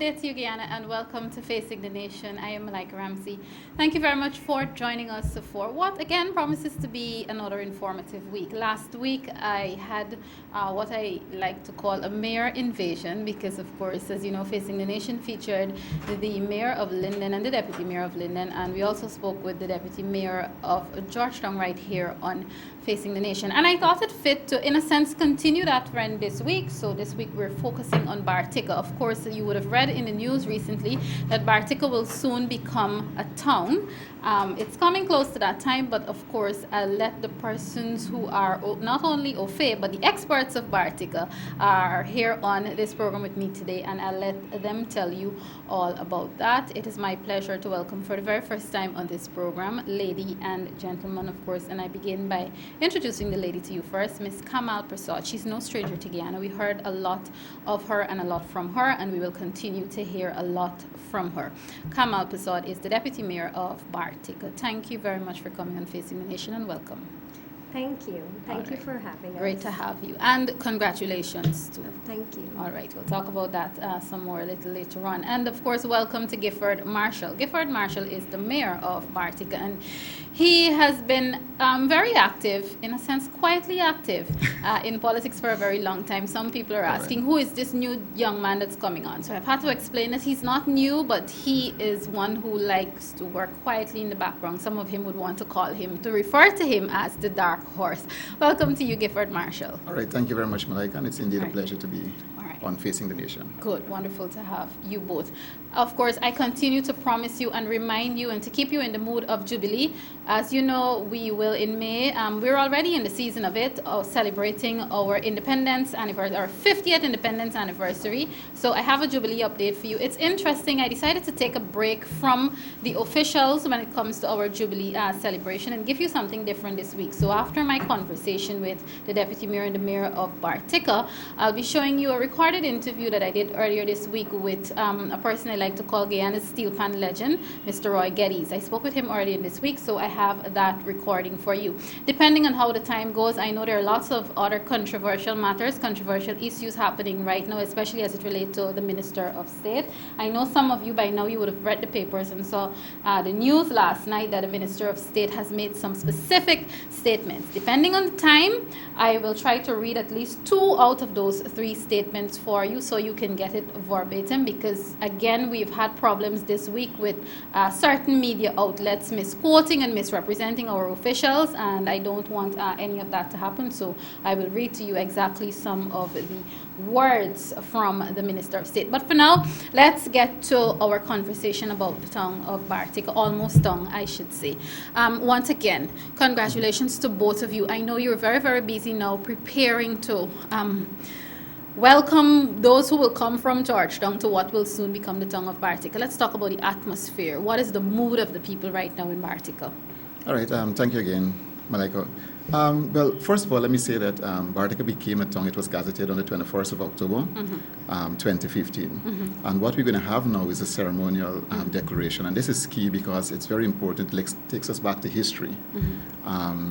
day to you, Guyana, and welcome to Facing the Nation. I am Malika Ramsey. Thank you very much for joining us for what, again, promises to be another informative week. Last week, I had what I like to call a mayor invasion because, of course, as you know, Facing the Nation featured the mayor of Linden and the deputy mayor of Linden, and we also spoke with the deputy mayor of Georgetown right here on Facing the Nation. And I thought it fit to, in a sense, continue that trend this week. So this week we're focusing on Bartica. Of course, you would have read in the news recently that Bartica will soon become a town. It's coming close to that time, but of course, I'll let the persons who are not only au fait, but the experts of Bartica are here on this program with me today, and I'll let them tell you all about that. It is my pleasure to welcome for the very first time on this program, lady and gentleman, of course, and I begin by introducing the lady to you first, Miss Kamal Persaud. She's no stranger to Guyana. We heard a lot of her and a lot from her, and we will continue to hear a lot from her. Kamal Persaud is the Deputy Mayor of Bartica. Thank you very much for coming on Facing the Nation, and welcome. Thank you. Thank you for having us. Great to have you. And congratulations too. Thank you. All right, we'll talk about that some more a little later on. And of course, welcome to Gifford Marshall. Gifford Marshall is the mayor of Bartica, and he has been very active, in a sense, quietly active in politics for a very long time. Some people are asking, who is this new young man that's coming on? So I've had to explain that he's not new, but he is one who likes to work quietly in the background. Some of him would want to refer to him as the dark horse. Welcome to you, Gifford Marshall. All right, thank you very much, Malika, and it's indeed a pleasure to be on Facing the Nation. Good, wonderful to have you both. Of course, I continue to promise you and remind you and to keep you in the mood of Jubilee. As you know, we will in May, we're already in the season of it, of celebrating our independence anniversary, our 50th independence anniversary. So I have a Jubilee update for you. It's interesting, I decided to take a break from the officials when it comes to our Jubilee celebration and give you something different this week. So after my conversation with the Deputy Mayor and the Mayor of Bartica, I'll be showing you a recorded interview that I did earlier this week with a person I like to call Guyana's steel pan legend, Mr. Roy Geddes. I spoke with him earlier this week, so I have that recording for you. Depending on how the time goes, I know there are lots of other controversial matters, controversial issues happening right now, especially as it relates to the Minister of State. I know some of you by now, you would have read the papers and saw the news last night that the Minister of State has made some specific statements. Depending on the time, I will try to read at least 2 out of those 3 statements for you so you can get it verbatim, because again, we've had problems this week with certain media outlets misquoting and misrepresenting our officials, and I don't want any of that to happen, so I will read to you exactly some of the words from the Minister of State. But for now, let's get to our conversation about the town of Bartica, almost town, I should say. Once again, congratulations to both of you. I know you're very, very busy now preparing to welcome those who will come from Georgetown to what will soon become the town of Bartica. Let's talk about the atmosphere. What is the mood of the people right now in Bartica? All right, thank you again, Malika. Well, first of all, let me say that Bartica became a town. It was gazetted on the 21st of October, 2015. And what we're going to have now is a ceremonial declaration. And this is key because it's very important. It takes us back to history,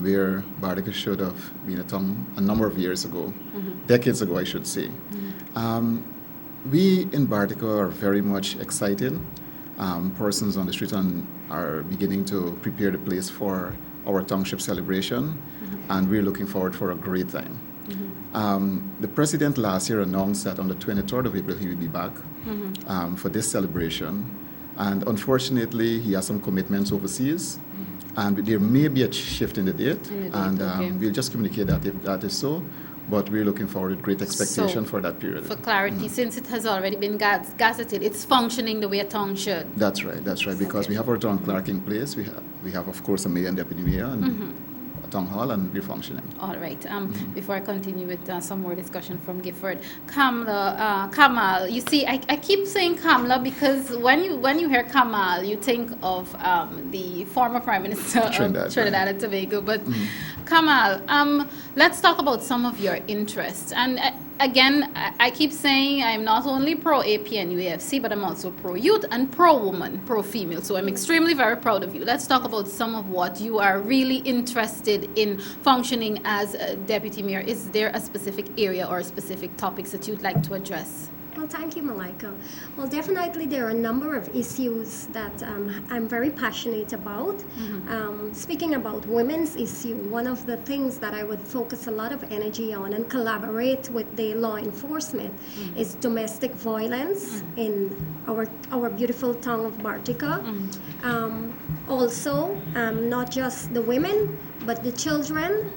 where Bartica should have been a town a number of years ago, decades ago, I should say. We in Bartica are very much excited. Persons on the street are beginning to prepare the place for our township celebration, and we're looking forward for a great time. The president last year announced that on the 23rd of April he will be back for this celebration, and unfortunately he has some commitments overseas, and there may be a shift in the date, and we'll just communicate that if that is so. But we're looking forward with great expectation for that period. For clarity, since it has already been gazetted, it's functioning the way a town should. That's right, because we have our town clerk in place. We have, of course, a mayor and deputy mayor and a town hall, and we're functioning. All right. Before I continue with some more discussion from Gifford, Kamal, you see, I keep saying Kamala because when you hear Kamal, you think of the former Prime Minister of Trinidad and Tobago, but Kamal, let's talk about some of your interests. And again, I keep saying I'm not only pro-APNUAFC, but I'm also pro-youth and pro-woman, pro-female. So I'm extremely very proud of you. Let's talk about some of what you are really interested in functioning as a deputy mayor. Is there a specific area or specific topics that you'd like to address? Well, thank you, Malika. Well, definitely there are a number of issues that I'm very passionate about. Speaking about women's issue, one of the things that I would focus a lot of energy on and collaborate with the law enforcement is domestic violence in our beautiful town of Bartica. Also, not just the women, but the children.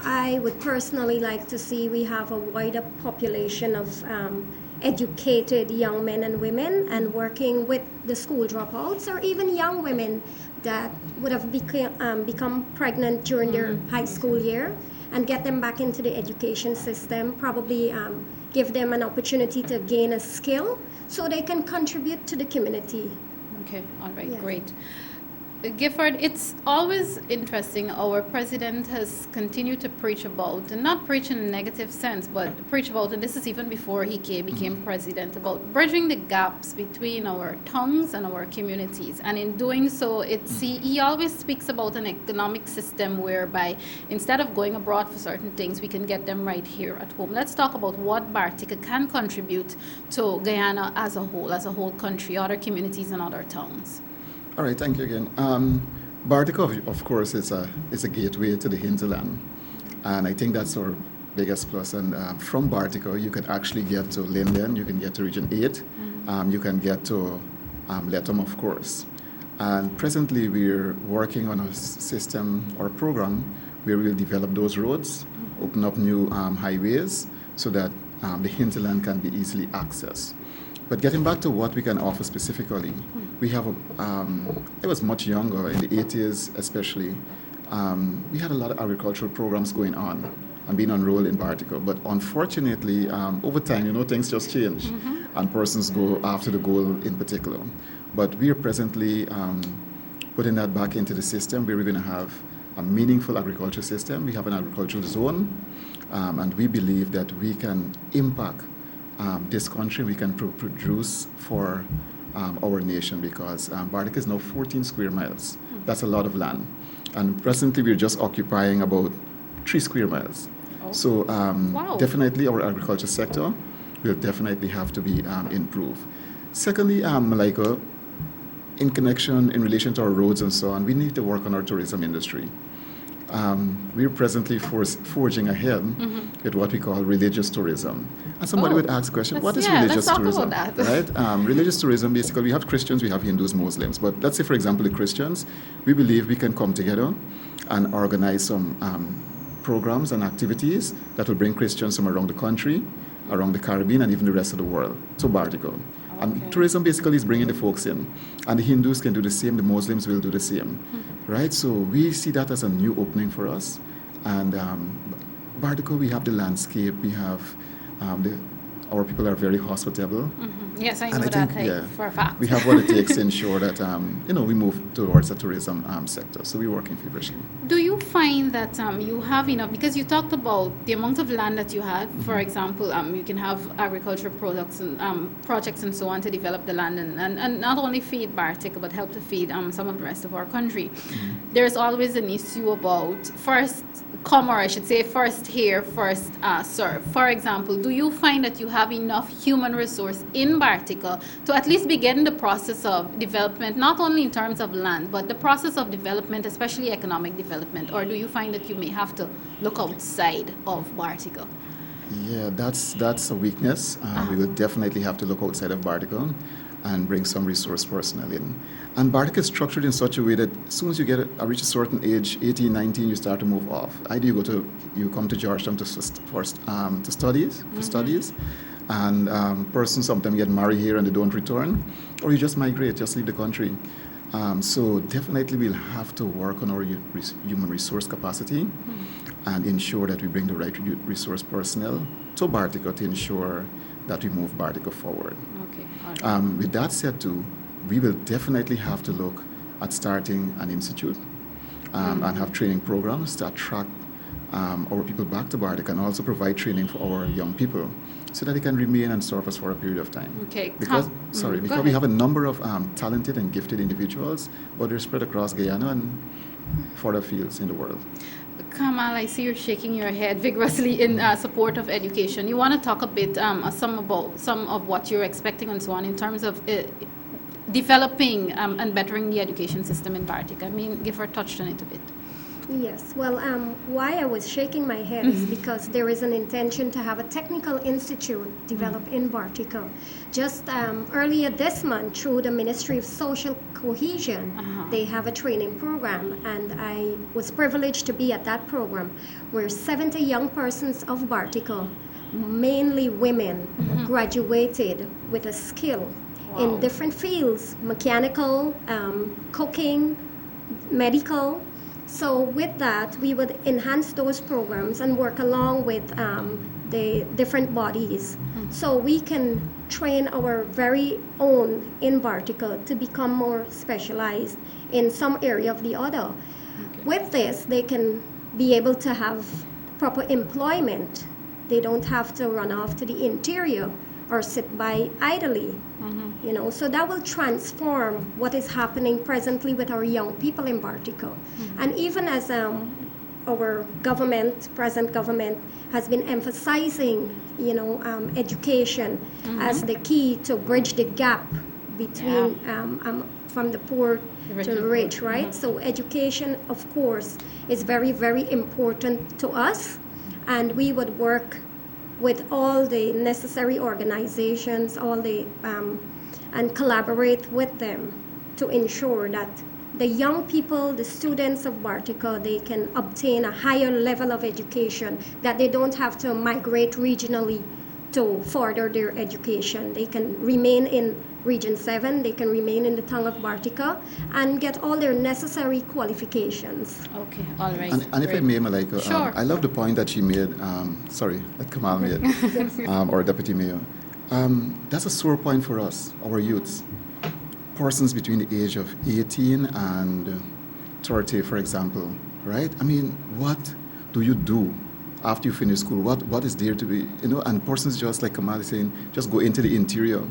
I would personally like to see we have a wider population of educated young men and women, and working with the school dropouts or even young women that would have become pregnant during their high school year, and get them back into the education system, probably give them an opportunity to gain a skill so they can contribute to the community. Okay, all right, Yeah. great. Gifford, it's always interesting. Our president has continued to preach about, and not preach in a negative sense, but preach about, and this is even before he became president, about bridging the gaps between our tongues and our communities. And in doing so, he always speaks about an economic system whereby instead of going abroad for certain things, we can get them right here at home. Let's talk about what Bartica can contribute to Guyana as a whole country, other communities and other towns. All right, thank you again. Bartica, of course, is a gateway to the hinterland, and I think that's our biggest plus. And from Bartica, you can actually get to Linden, you can get to Region 8, you can get to Lethem, of course. And presently, we're working on a system or a program where we'll develop those roads, open up new highways, so that the hinterland can be easily accessed. But getting back to what we can offer specifically, we have I was much younger, in the 80s especially. We had a lot of agricultural programs going on and being enrolled in Bartica. But unfortunately, over time, things just change, and persons go after the goal in particular. But we are presently putting that back into the system, where we're going to have a meaningful agriculture system. We have an agricultural zone, and we believe that we can impact this country. We can produce for our nation, because Bartica is now 14 square miles. That's a lot of land. And presently we're just occupying about 3 square miles. Oh. So Wow. definitely our agriculture sector will definitely have to be improved. Secondly, Malika, in relation to our roads and so on, we need to work on our tourism industry. We're presently forging ahead with what we call religious tourism. And somebody would ask the question, what is religious tourism? Let's talk about that. Right? Religious tourism, basically, we have Christians, we have Hindus, Muslims. But let's say, for example, the Christians, we believe we can come together and organize some programs and activities that will bring Christians from around the country, around the Caribbean, and even the rest of the world to Bartica. And tourism basically is bringing the folks in. And the Hindus can do the same, the Muslims will do the same. Right? So we see that as a new opening for us. And Bartica, we have the landscape, we have our people are very hospitable. Yes, I know And that for a fact. we have what it takes to ensure that we move towards the tourism sector. So we work in feverishly. Do you find that you have enough, because you talked about the amount of land that you have, for example, you can have agricultural products and projects and so on to develop the land and not only feed Bartica, but help to feed some of the rest of our country. There's always an issue about first come, or I should say first here, first serve. For example, do you find that you have enough human resource in Bartica to at least begin the process of development, not only in terms of land, but the process of development, especially economic development? Or do you find that you may have to look outside of Bartica? Yeah, that's a weakness. We will definitely have to look outside of Bartica and bring some resource personnel in. And Bartica is structured in such a way that as soon as you reach a certain age, 18, 19, you start to move off. Either you come to Georgetown to studies, and persons sometimes get married here and they don't return, or you just migrate, just leave the country. So definitely we'll have to work on our human resource capacity and ensure that we bring the right resource personnel to Bartica to ensure that we move Bartica forward. Okay. All right. With that said too, we will definitely have to look at starting an institute and have training programs to attract our people back to Bartica, and also provide training for our young people so that they can remain and serve us for a period of time. Okay. Because we have a number of talented and gifted individuals, but they're spread across Guyana and further fields in the world. Kamal, I see you're shaking your head vigorously in support of education. You want to talk a bit about some of what you're expecting and so on in terms of developing and bettering the education system in Bartica. I mean, Gifford touched on it a bit. Yes, well, why I was shaking my head is because there is an intention to have a technical institute developed in Bartica. Just earlier this month, through the Ministry of Social Cohesion, they have a training program, and I was privileged to be at that program where 70 young persons of Bartica, mainly women, graduated with a skill in different fields: mechanical, cooking, medical. So with that, we would enhance those programs and work along with the different bodies. So we can train our very own in Bartica to become more specialized in some area of the other. With this, they can be able to have proper employment. They don't have to run off to the interior or sit by idly. You know, so that will transform what is happening presently with our young people in Bartica. And even as our government, present government, has been emphasizing, you know, education as the key to bridge the gap between from the poor to the rich, right? So education, of course, is very, very important to us, and we would work with all the necessary organizations, and collaborate with them to ensure that the young people, the students of Bartica, they can obtain a higher level of education, that they don't have to migrate regionally to further their education. They can remain in Region 7, they can remain in the town of Bartica and get all their necessary qualifications. Okay, all right. And if I may, Malika, Sure. I love the point that she made, that Kamal made, or Deputy Mayor. That's a sore point for us, our youths. Persons between the age of 18 and 30, for example, right? I mean, what do you do after you finish school? What is there to be, you know, and persons just, like Kamal is saying, just go into the interior.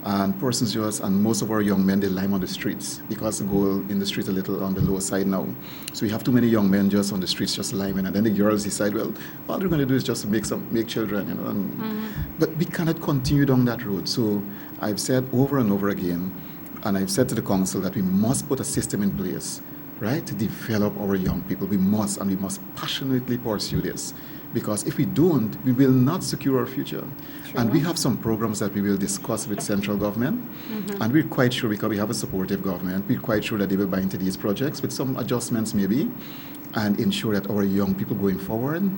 And persons just, and most of our young men, they lime on the streets because the goal in the street a little on the lower side now. So we have too many young men just on the streets just liming, and then the girls decide, well, all we're going to do is just make children, you know. And, but we cannot continue down that road. So I've said over and over again, and I've said to the council that we must put a system in place, right, to develop our young people. We must, and we must passionately pursue this. Because if we don't, we will not secure our future. True. And we have some programs that we will discuss with central government. And we're quite sure, because we have a supportive government, we're quite sure that they will buy into these projects with some adjustments maybe, and ensure that our young people going forward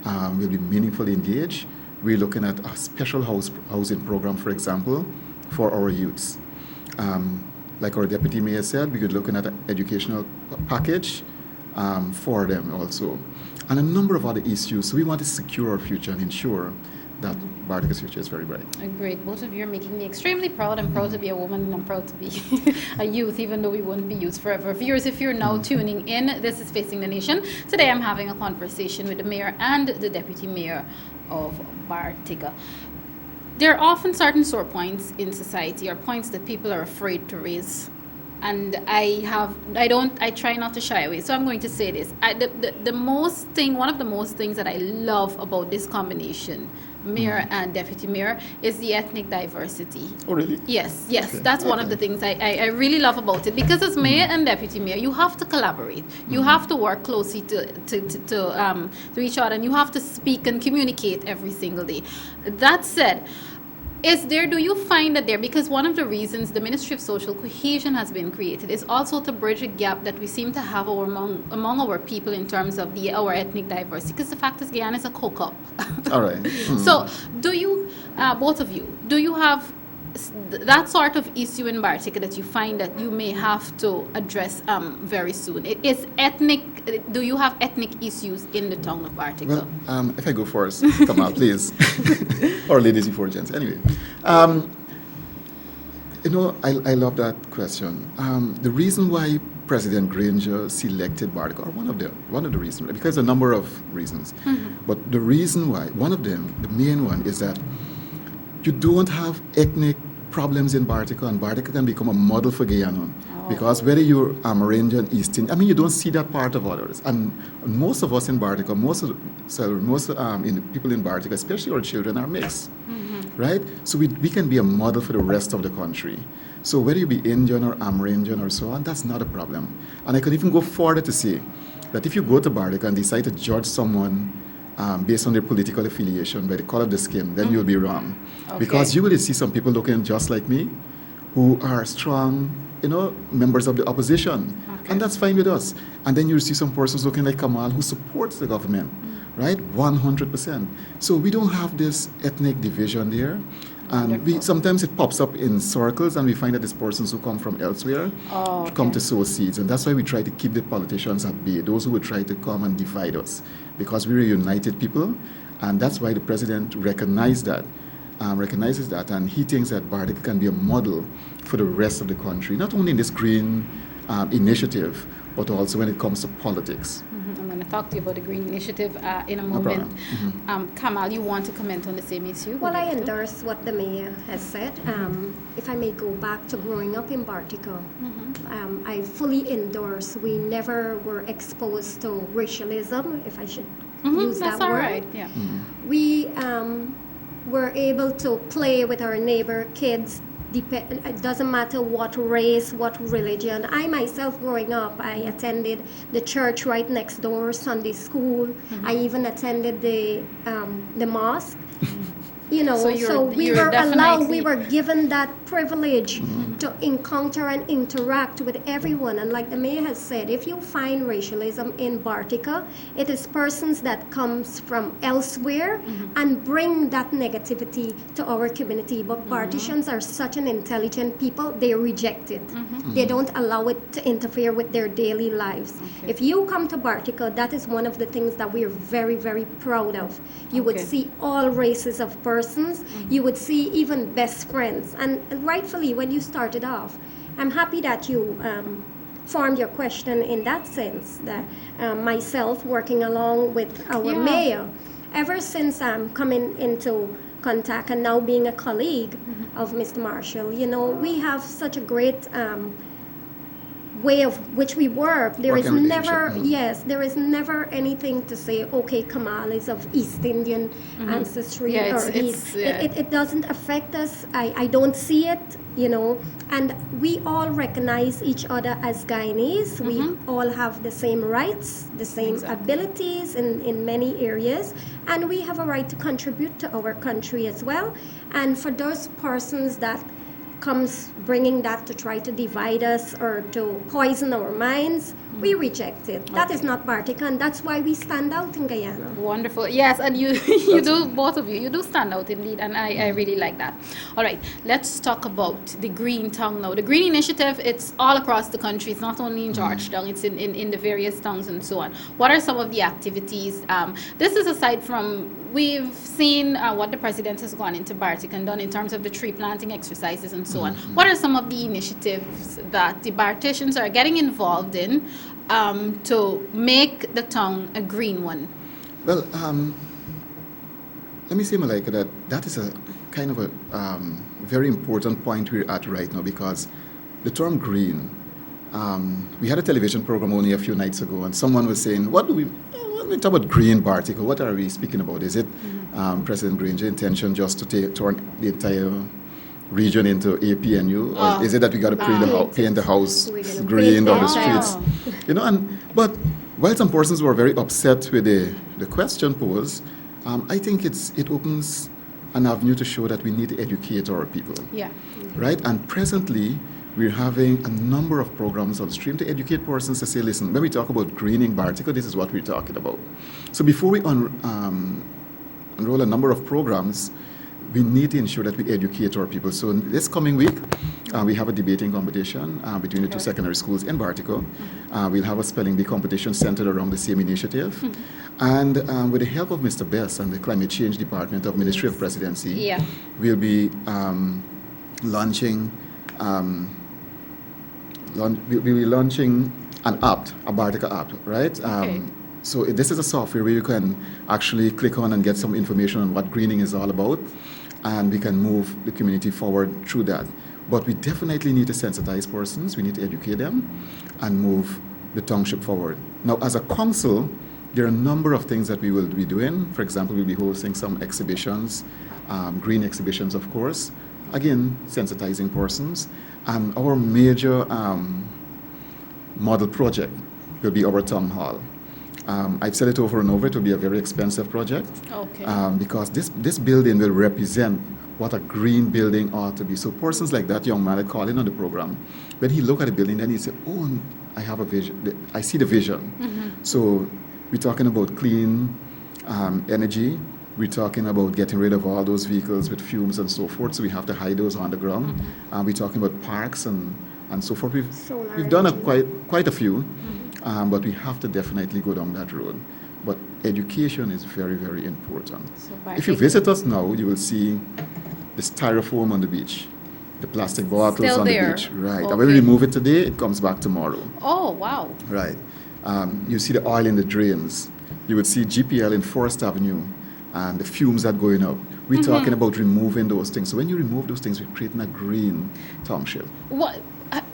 will be meaningfully engaged. We're looking at a special housing program, for example, for our youths. Like our Deputy Mayor said, we're looking at an educational package for them also. And a number of other issues. So we want to secure our future and ensure that Bartica's future is very bright. Great. Both of you are making me extremely proud. I'm proud to be a woman, and I'm proud to be a youth, even though we won't be youth forever. Viewers, if you're now tuning in, this is Facing the Nation. Today I'm having a conversation with the mayor and the deputy mayor of Bartica. There are often certain sore points in society, or points that people are afraid to raise. And I try not to shy away. So I'm going to say this. One of the most things that I love about this combination, mayor and deputy mayor, is the ethnic diversity. Oh, really? Yes. Okay. That's one of the things I really love about it. Because as mayor and deputy mayor, you have to collaborate. You have to work closely to each other, and you have to speak and communicate every single day. That said, do you find that because one of the reasons the Ministry of Social Cohesion has been created is also to bridge a gap that we seem to have among our people in terms of our ethnic diversity, because the fact is Guyana is a coke-up. All right. So do you, both of you, do you have that sort of issue in Bartica that you find that you may have to address very soon? Do you have ethnic issues in the town of Bartica? Well, if I go first, come on, please. Or ladies before gents. Anyway, you know, I love that question. The reason why President Granger selected Bartica, or one of the reasons, because a number of reasons, but the reason why, one of them, the main one, is that you don't have ethnic problems in Bartica, and Bartica can become a model for Guyana Because whether you're Amarindian, East Indian, I mean, you don't see that part of others. And most of us in Bartica, people in Bartica, especially our children, are mixed, right? So we can be a model for the rest of the country. So whether you be Indian or Amerindian or so on, that's not a problem. And I could even go further to say that if you go to Bartica and decide to judge someone based on their political affiliation, by the color of the skin, then you'll be wrong. Okay. Because you will see some people looking just like me who are strong, members of the opposition. Okay. And that's fine with us. And then you'll see some persons looking like Kamal who supports the government, right? 100%. So we don't have this ethnic division there. And sometimes it pops up in circles, and we find that these persons who come from elsewhere come to sow seeds. And that's why we try to keep the politicians at bay, those who would try to come and divide us, because we're a united people. And that's why the president recognizes that, and he thinks that Bartica can be a model for the rest of the country, not only in this green initiative, but also when it comes to politics. I'm going to talk to you about the Green Initiative in a No moment. problem. Kamal, you want to comment on the same issue? Well, I endorse what the mayor has said. If I may go back to growing up in Bartica, I fully endorse. We never were exposed to racialism, if I should use That's that all word. right. Yeah. We were able to play with our neighbor kids. It doesn't matter what race, what religion. I myself, growing up, I attended the church right next door, Sunday school. I even attended the mosque. So we were allowed, we were given that privilege to encounter and interact with everyone. And like the mayor has said, if you find racialism in Bartica, it is persons that comes from elsewhere and bring that negativity to our community. But Barticians are such an intelligent people, they reject it. They don't allow it to interfere with their daily lives. Okay. If you come to Bartica, that is one of the things that we're very, very proud of. You would see all races of persons. You would see even best friends. And rightfully, when you started off, I'm happy that you formed your question in that sense, that myself working along with our mayor, ever since I'm coming into contact and now being a colleague of Mr. Marshall, we have such a great way of which we work. There is never, there is never anything to say, okay, Kamal is of East Indian ancestry, it doesn't affect us. I don't see it, and we all recognize each other as Guyanese. We all have the same rights, the same abilities in many areas, and we have a right to contribute to our country as well. And for those persons that comes bringing that to try to divide us or to poison our minds, we reject it. That is not Bartica, and that's why we stand out in Guyana. Wonderful. Yes, and you do, both of you do stand out indeed, and I really like that. All right, let's talk about the Green Tongue now. The Green Initiative, it's all across the country. It's not only in Georgetown, it's in the various towns and so on. What are some of the activities? This is aside from, we've seen what the president has gone into Bartica and done in terms of the tree planting exercises and so on. What are some of the initiatives that the Barticians are getting involved in to make the tongue a green one? Well, let me say, Malika, that is a kind of a very important point we're at right now, because the term green, we had a television program only a few nights ago, and someone was saying, when we talk about green Bartica, what are we speaking about? Is it President Granger's intention just to turn the entire region into APNU, or is it that we got to paint the house green or the streets? But while some persons were very upset with the question posed, I think it opens an avenue to show that we need to educate our people. Yeah. Right? And presently, we're having a number of programs on stream to educate persons to say, listen, when we talk about greening Bartica, this is what we're talking about. So before we enroll a number of programs, we need to ensure that we educate our people. So this coming week, we have a debating competition between the two secondary schools in Bartica. We'll have a spelling bee competition centered around the same initiative. And with the help of Mr. Bess and the Climate Change Department of Ministry of Presidency, we'll be launching we'll be launching an app, a Bartica app, right? So this is a software where you can actually click on and get some information on what greening is all about, and we can move the community forward through that. But we definitely need to sensitize persons, we need to educate them and move the township forward. Now, as a council, there are a number of things that we will be doing. For example, we'll be hosting some exhibitions, green exhibitions, of course. Again, sensitizing persons. And our major model project will be our town hall. I've said it over and over, it will be a very expensive project. Okay. Because this building will represent what a green building ought to be. So persons like that young man that called in on the program, when he look at the building, then he say, oh, I have a vision. I see the vision. Mm-hmm. So we're talking about clean energy. We're talking about getting rid of all those vehicles with fumes and so forth. So we have to hide those on the ground. Mm-hmm. We're talking about parks and so forth. We've done quite a few, mm-hmm. But we have to definitely go down that road. But education is very, very important. So if you visit us now, you will see the styrofoam on the beach, the plastic bottles still on there. The beach. Right. Okay. And when we remove it today, it comes back tomorrow. Oh, wow. Right. You see the oil in the drains. You would see GPL in Forest Avenue and the fumes that going up. We're mm-hmm. talking about removing those things. So when you remove those things, we're creating a green township. What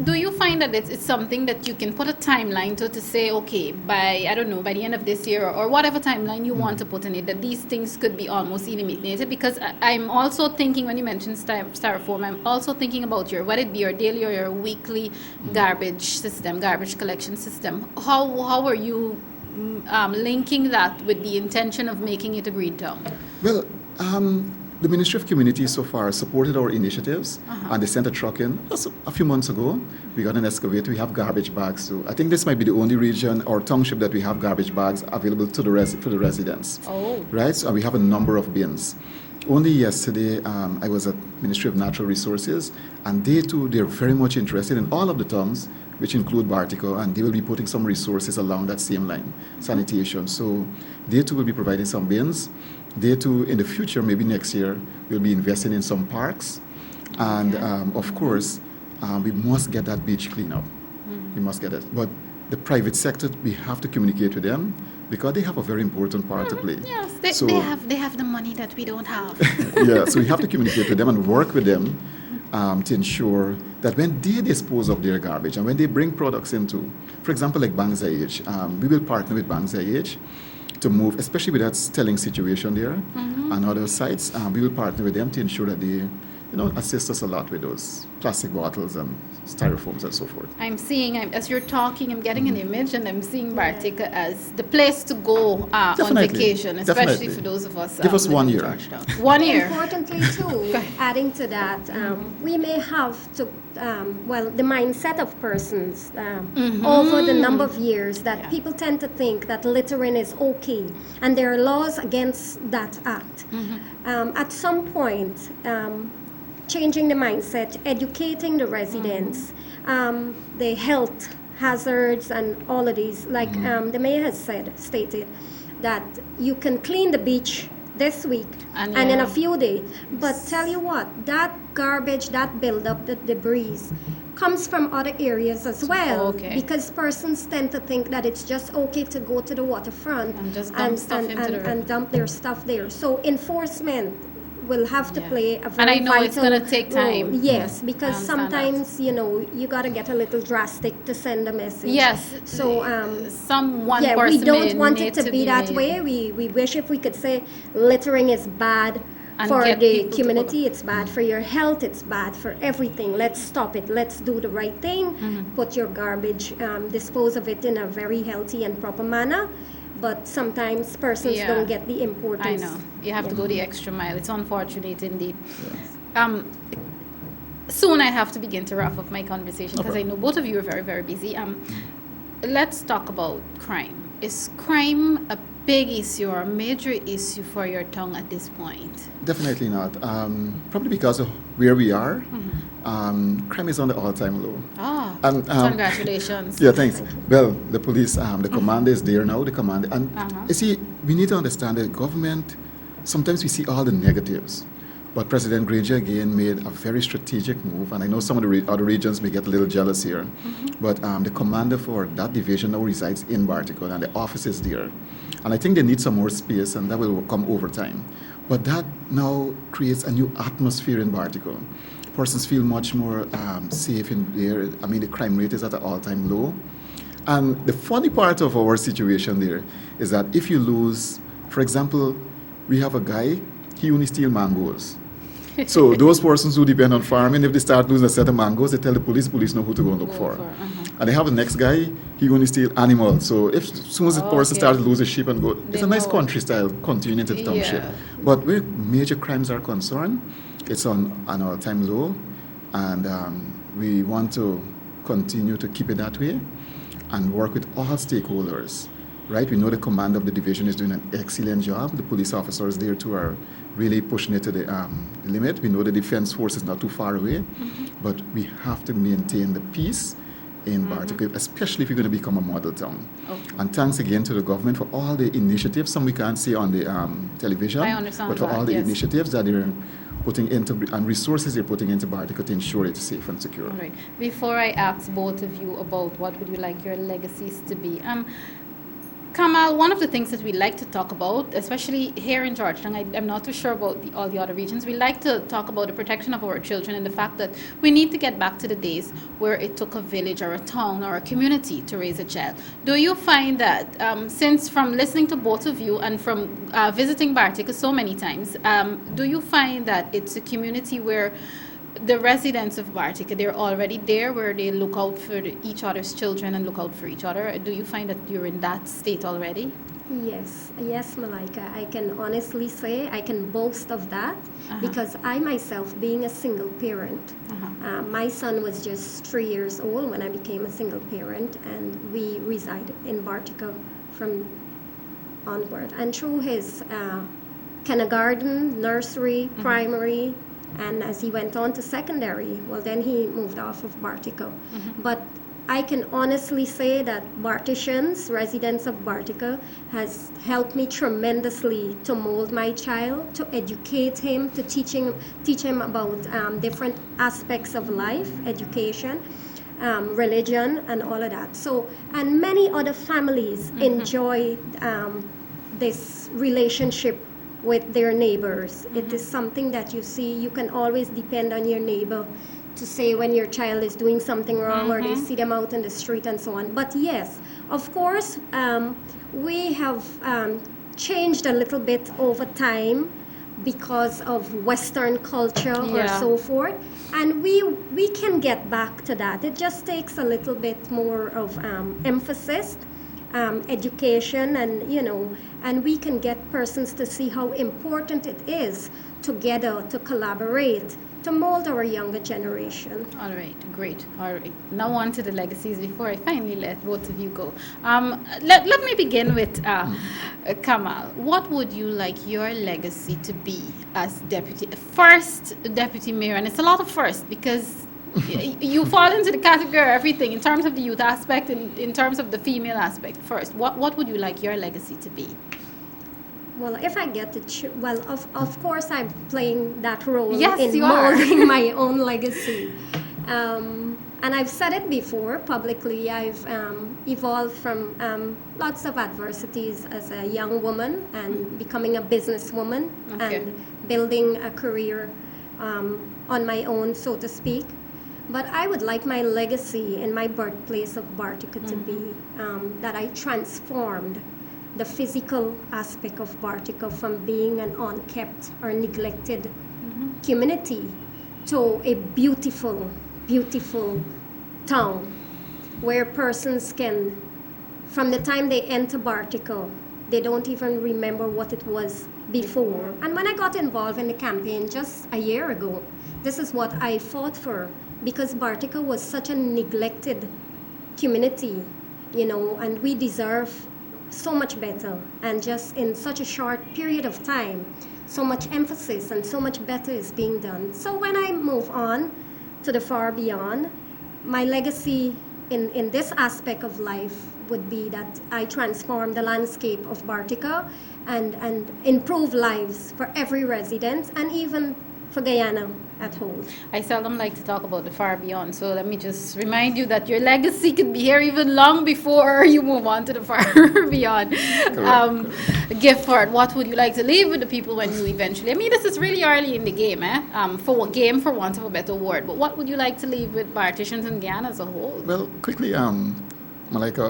do you find that it's something that you can put a timeline to say, okay, by, I don't know, by the end of this year or whatever timeline you mm-hmm. want to put in it, that these things could be almost eliminated? Because I'm also thinking, when you mentioned styrofoam, I'm also thinking about whether it be your daily or your weekly mm-hmm. garbage collection system. How are you linking that with the intention of making it a green town? Well, the Ministry of Communities so far supported our initiatives, uh-huh. and they sent a truck in just a few months ago. We got an excavator. We have garbage bags too. I think this might be the only region or township that we have garbage bags available to the residents. Oh. Right? So we have a number of bins. Only yesterday, I was at Ministry of Natural Resources, and they too, they're very much interested in all of the towns, which include Bartica, and they will be putting some resources along that same line, sanitation. So they too will be providing some bins. They too, in the future, maybe next year, will be investing in some parks. And of course, we must get that beach clean up. Mm-hmm. We must get it. But the private sector, we have to communicate with them because they have a very important part to play. Yes, they have the money that we don't have. Yeah, so we have to communicate with them and work with them to ensure that when they dispose of their garbage and when they bring products into, for example, like Bangzai, we will partner with Bangzai to move, especially with that Stelling situation there mm-hmm. and other sites. We will partner with them to ensure that they, assist us a lot with those plastic bottles and styrofoams and so forth. I'm seeing, as you're talking, I'm getting an image, and I'm seeing Bartica as the place to go on vacation, especially for those of us. Give us 1 year. 1 year. Importantly, too, adding to that, we may have to, the mindset of persons mm-hmm. over the number of years that people tend to think that littering is okay, and there are laws against that act. Mm-hmm. At some point, changing the mindset, educating the residents, the health hazards and all of these. Like the mayor has stated that you can clean the beach this week and in a few days. But tell you what, that garbage, that buildup, the debris comes from other areas as well. Okay. Because persons tend to think that it's just okay to go to the waterfront and just dump stuff and dump their stuff there. So enforcement will have to play a very and I know vital it's going to take time. role. Yes, because sometimes you got to get a little drastic to send a message. Yes. So person we don't want it to be that made. way. We wish if we could say littering is bad and for the community, it's bad for your health, it's bad for everything. Let's stop it. Let's do the right thing. Mm-hmm. Put your garbage, dispose of it in a very healthy and proper manner. But sometimes persons don't get the importance. I know. You have to go the extra mile. It's unfortunate indeed. Yes. Soon I have to begin to wrap up my conversation because I know both of you are very, very busy. Let's talk about crime. Is crime a big issue or a major issue for your town at this point? Definitely not. Probably because of where we are. Mm-hmm. Crime is on the all-time low. Congratulations. Yeah, thanks. Well, the police, the commander is there now, the commander. And you see, we need to understand that government, sometimes we see all the negatives. But President Granger again made a very strategic move, and I know some of the other regions may get a little jealous here, but the commander for that division now resides in Bartica, and the office is there. And I think they need some more space, and that will come over time. But that now creates a new atmosphere in Bartica. persons feel much more safe in there. I mean, the crime rate is at an all-time low. And the funny part of our situation there is that if you lose, for example, we have a guy, he only steals mangoes. So those persons who depend on farming, if they start losing a set of mangoes, they tell the police know who to go and look for. And they have the next guy, he only steals animals. So if as soon as the person starts to lose a sheep and goat, it's a nice country style continuing into the township. But where major crimes are concerned, it's on an all-time low, and we want to continue to keep it that way and work with all stakeholders. Right, we know the command of the division is doing an excellent job. The police officers there too are really pushing it to the limit. We know the defense force is not too far away, but we have to maintain the peace in Bartica, especially if you're going to become a model town. And thanks again to the government for all the initiatives. Some we can't see on the television, I understand but for that, all the initiatives that they're putting into and resources they're putting into Bartica to ensure it's safe and secure. All right. Before I ask both of you about what would you like your legacies to be, Kamal, one of the things that we like to talk about, especially here in Georgetown, I'm not too sure about all the other regions, we like to talk about the protection of our children and the fact that we need to get back to the days where it took a village or a town or a community to raise a child. Do you find that, since from listening to both of you and from visiting Bartica so many times, do you find that it's a community where the residents of Bartica, they're already there where they look out for each other's children and look out for each other? Do you find that you're in that state already? Yes, Malika. I can honestly say I can boast of that because I myself, being a single parent, my son was just 3 years old when I became a single parent, and we reside in Bartica from onward. And through his kindergarten, nursery, primary, and as he went on to secondary, well, then he moved off of Bartica. But I can honestly say that Barticians, residents of Bartica, has helped me tremendously to mold my child, to educate him, to teach him about different aspects of life, education, religion, and all of that. So, and many other families enjoy this relationship with their neighbors. It is something that you see. You can always depend on your neighbor to say when your child is doing something wrong or they see them out in the street and so on. But yes, of course, we have changed a little bit over time because of Western culture or so forth. And we can get back to that. It just takes a little bit more of emphasis, education, and we can get persons to see how important it is together to collaborate to mold our younger generation. All right, great. All right, now on to the legacies before I finally let both of you go. Let me begin with Kamal. What would you like your legacy to be as first deputy mayor? And it's a lot of first because you fall into the category of everything in terms of the youth aspect and in terms of the female aspect. First, what would you like your legacy to be? Well, if I get to of course I'm playing that role in molding my own legacy. And I've said it before publicly. I've evolved from lots of adversities as a young woman and becoming a businesswoman and building a career on my own, so to speak. But I would like my legacy in my birthplace of Bartica to be that I transformed the physical aspect of Bartica from being an unkept or neglected community to a beautiful, beautiful town where persons can, from the time they enter Bartica, they don't even remember what it was before. And when I got involved in the campaign just a year ago, this is what I fought for, because Bartica was such a neglected community, and we deserve so much better. And just in such a short period of time, so much emphasis and so much better is being done. So when I move on to the far beyond, my legacy in this aspect of life would be that I transform the landscape of Bartica and improve lives for every resident and even for Guyana at whole. I seldom like to talk about the far beyond, so let me just remind you that your legacy could be here even long before you move on to the far beyond. Gifford, what would you like to leave with the people when you eventually, I mean, this is really early in the game, for want of a better word, but what would you like to leave with Barticians in Guyana as a whole? Well, quickly, Malika,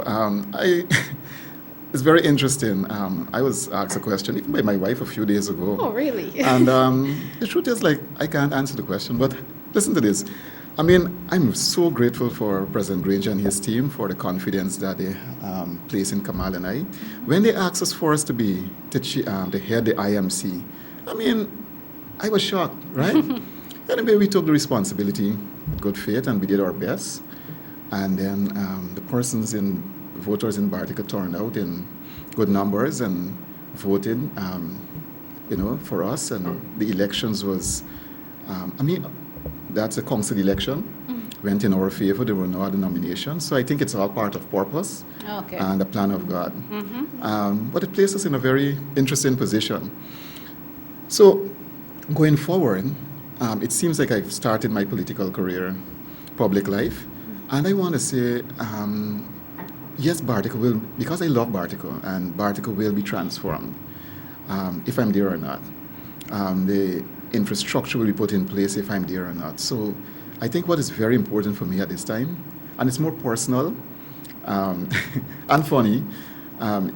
it's very interesting. I was asked a question even by my wife a few days ago. Oh, really? And the truth is, like, I can't answer the question, but listen to this. I mean, I'm so grateful for President Granger and his team for the confidence that they place in Kamal and I. When they asked us for us to head the IMC, I mean, I was shocked, right? Anyway, we took the responsibility with good faith and we did our best. And then the voters in Bartica turned out in good numbers and voted, for us. And the elections was, that's a council election, went in our favor. There were no other nominations. So I think it's all part of purpose and the plan of God. But it places us in a very interesting position. So going forward, it seems like I've started my political career, public life. And I want to say, yes, Bartica will, because I love Bartica, and Bartica will be transformed, if I'm there or not. The infrastructure will be put in place if I'm there or not. So I think what is very important for me at this time, and it's more personal and funny,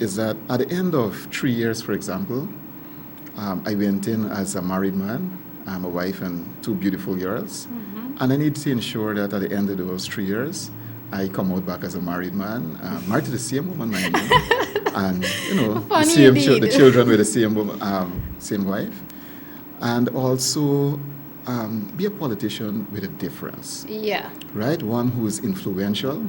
is that at the end of 3 years, for example, I went in as a married man, a wife and 2 beautiful girls. And I need to ensure that at the end of those 3 years, I come out back as a married man, married to the same woman, mind you, and the children with the same woman, same wife, and also be a politician with a difference. Yeah. Right, one who is influential,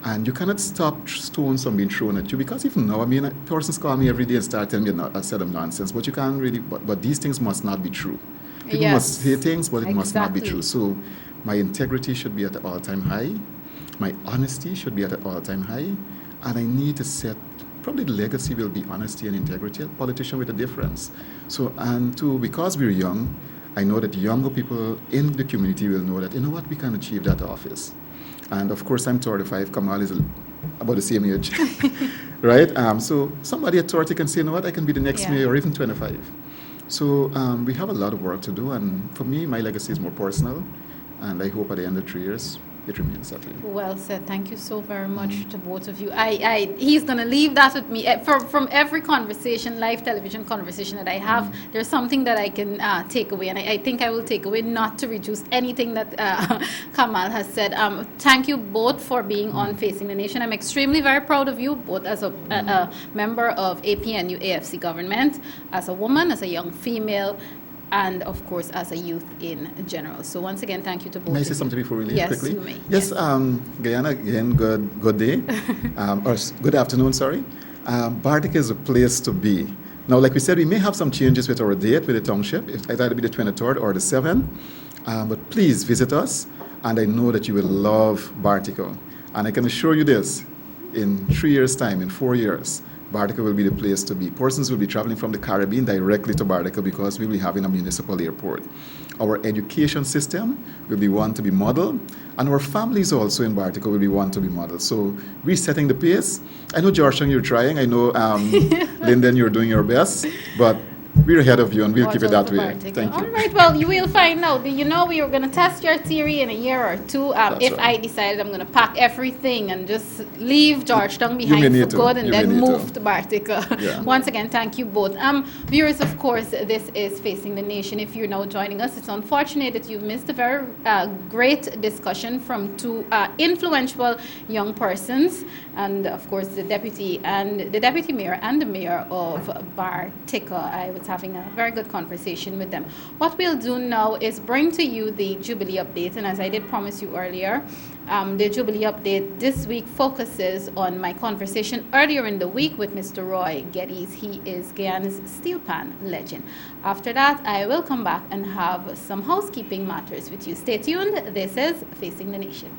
and you cannot stop stones from being thrown at you, because even now, I mean, persons call me every day and start telling me a set of nonsense, but you can't really. But these things must not be true. People must say things, but it must not be true. So my integrity should be at an all-time high. My honesty should be at an all-time high. And I need to set, probably the legacy will be honesty and integrity, a politician with a difference. So, and two, because we're young, I know that younger people in the community will know that, you know what, we can achieve that office. And of course, I'm 35, Kamal is about the same age, right? So somebody at 30 can say, you know what, I can be the next mayor, or even 25. So we have a lot of work to do, and for me, my legacy is more personal, and I hope at the end of 3 years, it remains that way. Well said. Thank you so very much to both of you. He's going to leave that with me. From every conversation, live television conversation that I have, there's something that I can take away, and I think I will take away, not to reduce anything that Kamal has said. Thank you both for being on Facing the Nation. I'm extremely very proud of you, both as a member of APNU AFC government, as a woman, as a young female, and of course as a youth in general. So once again, thank you to both. May I say something before we leave quickly? Yes, you may. Yes, Guyana, again, good day, or good afternoon, sorry. Bartica is a place to be. Now, like we said, we may have some changes with our date with the township. It either be the 23rd or the 7th, but please visit us, and I know that you will love Bartica. And I can assure you this, in 3 years' time, in 4 years, Bartica will be the place to be. Persons will be traveling from the Caribbean directly to Bartica because we will be having a municipal airport. Our education system will be one to be modeled, and our families also in Bartica will be one to be modeled. So we're setting the pace. I know, Georgetown, you're trying. I know, Lyndon, you're doing your best, but we're ahead of you, and we'll keep it that way. Thank you. All right, well, you will find out. You know, we are going to test your theory in a year or two. If I decided I'm going to pack everything and just leave Georgetown behind for good and then move to Bartica. Yeah. Once again, thank you both. Viewers, of course, this is Facing the Nation. If you're now joining us, it's unfortunate that you missed a very great discussion from 2 influential young persons, and of course the deputy mayor and the mayor of Bartica. I was having a very good conversation with them. What we'll do now is bring to you the Jubilee update, and as I did promise you earlier, the Jubilee update this week focuses on my conversation earlier in the week with Mr. Roy Geddes. He is Guyana's steel pan legend. After that, I will come back and have some housekeeping matters with you. Stay tuned. This is Facing the Nation.